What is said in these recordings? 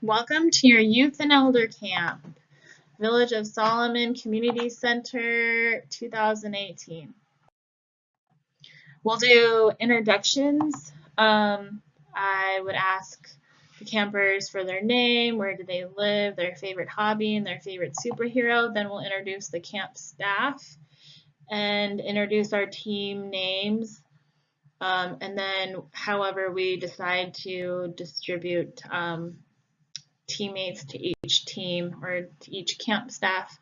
Welcome to your Youth and Elder Camp, Village of Solomon Community Center 2018. We'll do introductions. I would ask the campers for their name, where do they live, their favorite hobby, and their favorite superhero. Then we'll introduce the camp staff and introduce our team names. And then however we decide to distribute teammates to each team or to each camp staff.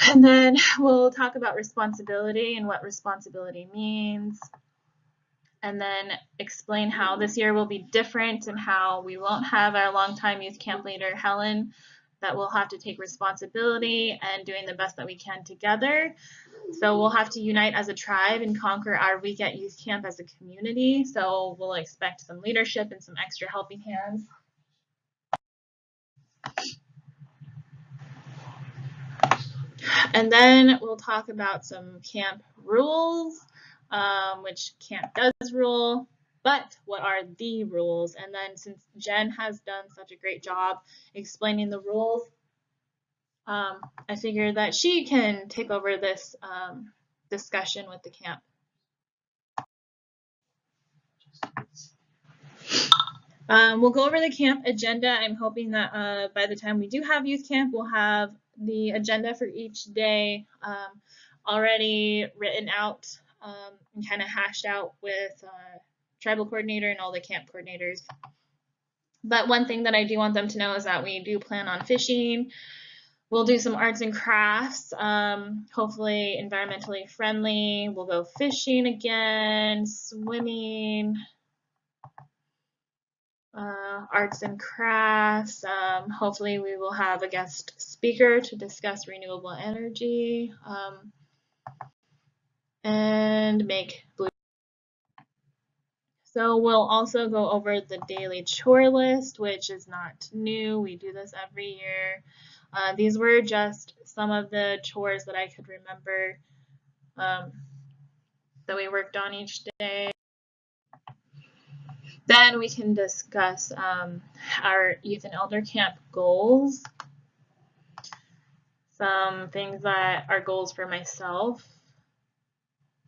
And then we'll talk about responsibility and what responsibility means. And then explain how this year will be different and how we won't have our longtime youth camp leader, Helen, that we'll have to take responsibility and doing the best that we can together. So we'll have to unite as a tribe and conquer our week at youth camp as a community. So we'll expect some leadership and some extra helping hands. And then we'll talk about some camp rules, which camp does rule, but what are the rules? And then since Jen has done such a great job explaining the rules, I figured that she can take over this discussion with the camp. We'll go over the camp agenda. I'm hoping that by the time we do have youth camp, we'll have the agenda for each day already written out and kind of hashed out with tribal coordinator and all the camp coordinators. But one thing that I do want them to know is that we do plan on fishing. We'll do some arts and crafts, hopefully environmentally friendly. We'll go fishing again, swimming, arts and crafts. Hopefully we will have a guest speaker to discuss renewable energy and make blue. So we'll also go over the daily chore list, which is not new. We do this every year. These were just some of the chores that I could remember that we worked on each day. Then we can discuss our youth and elder camp goals. Some things that are goals for myself,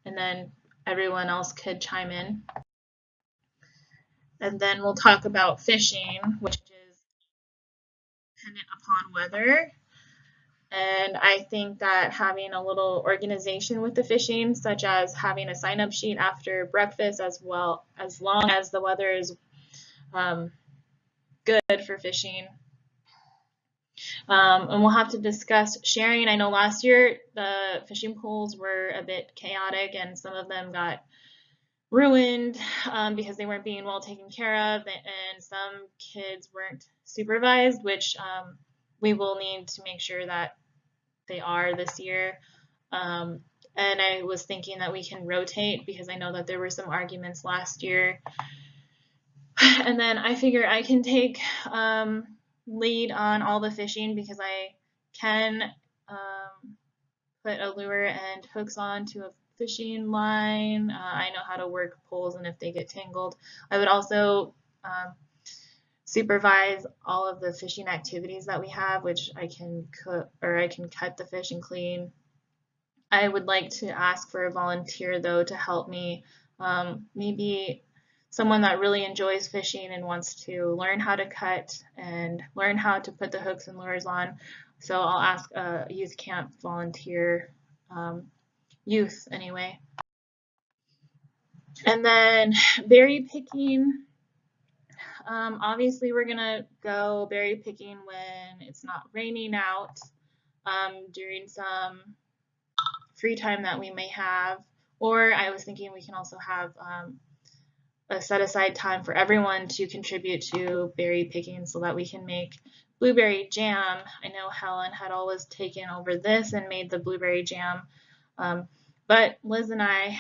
and then everyone else could chime in. And then we'll talk about fishing, which is dependent upon weather. And I think that having a little organization with the fishing, such as having a sign-up sheet after breakfast, as well as long as the weather is good for fishing. And we'll have to discuss sharing. I know last year the fishing pools were a bit chaotic and some of them got ruined because they weren't being well taken care of, and some kids weren't supervised, which we will need to make sure that they are this year. And I was thinking that we can rotate because I know that there were some arguments last year. And then I figure I can take lead on all the fishing because I can put a lure and hooks on to a fishing line. I know how to work poles and if they get tangled. I would also supervise all of the fishing activities that we have, which I can cook, or I can cut the fish and clean. I would like to ask for a volunteer though to help me, maybe someone that really enjoys fishing and wants to learn how to cut and learn how to put the hooks and lures on. So I'll ask a youth camp volunteer, youth anyway. And then berry picking. Obviously we're gonna go berry picking when it's not raining out, during some free time that we may have, or I was thinking we can also have a set aside time for everyone to contribute to berry picking so that we can make blueberry jam. I know Helen had always taken over this and made the blueberry jam, but Liz and I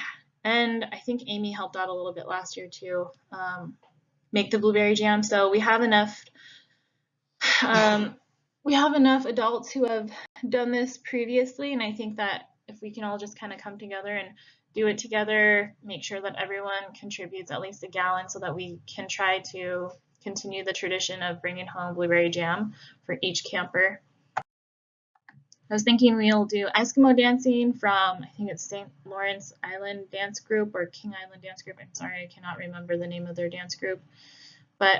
think Amy helped out a little bit last year too, make the blueberry jam. So we have enough adults who have done this previously, and I think that if we can all just kind of come together and do it together, make sure that everyone contributes at least a gallon so that we can try to continue the tradition of bringing home blueberry jam for each camper. I was thinking we'll do Eskimo dancing from, I think it's St. Lawrence Island Dance Group or King Island Dance Group. I'm sorry, I cannot remember the name of their dance group. But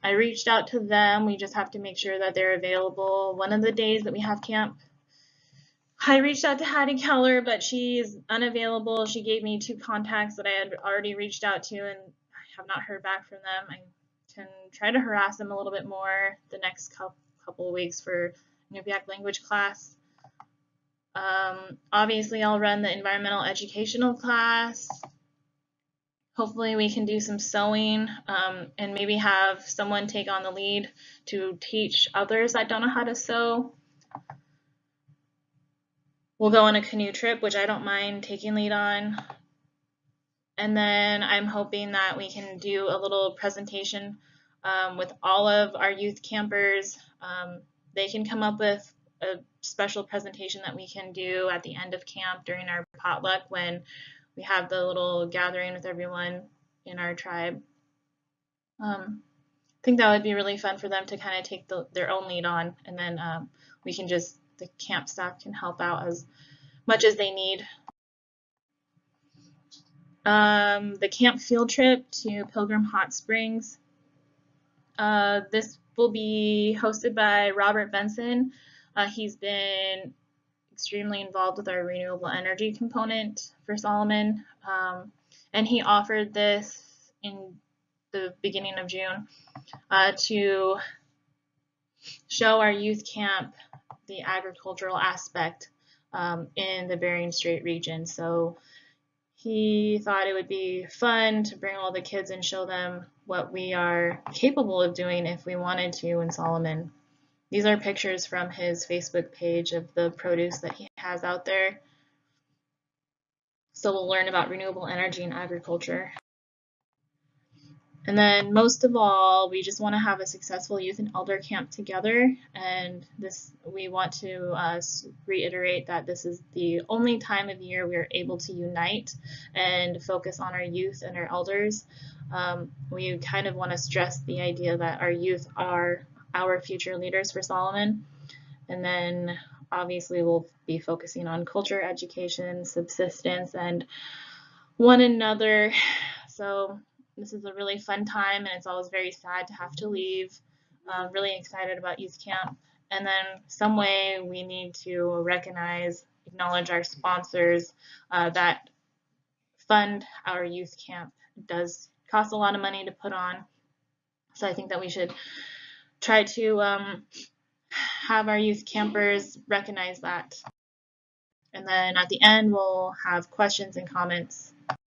I reached out to them. We just have to make sure that they're available one of the days that we have camp. I reached out to Hattie Keller, but she is unavailable. She gave me 2 contacts that I had already reached out to, and I have not heard back from them. I can try to harass them a little bit more the next couple of weeks for Inupiaq language class. Obviously, I'll run the environmental educational class. Hopefully we can do some sewing and maybe have someone take on the lead to teach others that don't know how to sew. We'll go on a canoe trip, which I don't mind taking lead on. And then I'm hoping that we can do a little presentation with all of our youth campers. They can come up with a special presentation that we can do at the end of camp during our potluck when we have the little gathering with everyone in our tribe. I think that would be really fun for them to kind of take their own lead on, and then we can the camp staff can help out as much as they need. The camp field trip to Pilgrim Hot Springs. This will be hosted by Robert Benson. He's been extremely involved with our renewable energy component for Solomon, and he offered this in the beginning of June to show our youth camp the agricultural aspect in the Bering Strait region. So he thought it would be fun to bring all the kids and show them what we are capable of doing if we wanted to in Solomon. These are pictures from his Facebook page of the produce that he has out there. So we'll learn about renewable energy and agriculture. And then most of all, we just want to have a successful youth and elder camp together. And we want to reiterate that this is the only time of year we are able to unite and focus on our youth and our elders. We kind of want to stress the idea that our youth are our future leaders for Solomon. And then obviously we'll be focusing on culture, education, subsistence, and one another. So this is a really fun time, and it's always very sad to have to leave. Really excited about youth camp. And then some way we need to acknowledge our sponsors that fund our youth camp. It does cost a lot of money to put on. So I think that we should try to have our youth campers recognize that. And then at the end, we'll have questions and comments.